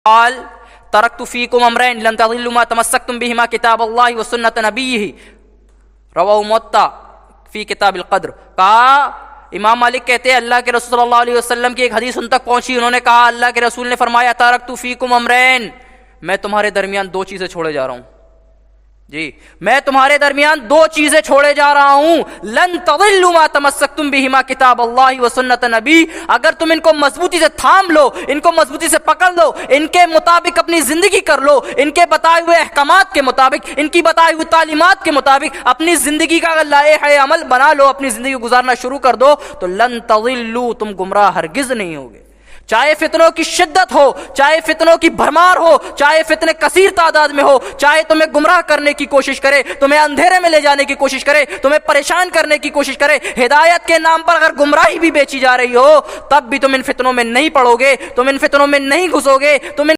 قال ترکت فیکم امرین لن تضلوا ما تمسکتم بہما کتاب اللہ و سنت نبیہ رواہ موطا فی کتاب القدر. کہا امام مالک کہتے ہیں اللہ کے رسول صلی اللہ علیہ وسلم کی ایک حدیث ان تک پہنچی، انہوں نے کہا اللہ کے رسول نے فرمایا ترکت فیکم امرین، میں تمہارے درمیان دو چیزیں چھوڑے جا رہا ہوں. جی میں تمہارے درمیان دو چیزیں چھوڑے جا رہا ہوں. لن تضلوا ما تمسکتم بہما کتاب اللہ و سنت نبی، اگر تم ان کو مضبوطی سے تھام لو، ان کو مضبوطی سے پکڑ لو، ان کے مطابق اپنی زندگی کر لو، ان کے بتائے ہوئے احکامات کے مطابق، ان کی بتائی ہوئی تعلیمات کے مطابق اپنی زندگی کا اگر لائحہ عمل بنا لو، اپنی زندگی گزارنا شروع کر دو، تو لن تضلوا، تم گمراہ ہرگز نہیں ہوگے. چاہے فتنوں کی شدت ہو، چاہے فتنوں کی بھرمار ہو، چاہے فتنے کثیر تعداد میں ہو، چاہے تمہیں گمراہ کرنے کی کوشش کرے، تمہیں اندھیرے میں لے جانے کی کوشش کرے، تمہیں پریشان کرنے کی کوشش کرے، ہدایت کے نام پر اگر گمراہی بھی بیچی جا رہی ہو، تب بھی تم ان فتنوں میں نہیں پڑو گے، تم ان فتنوں میں نہیں گھسو گے، تم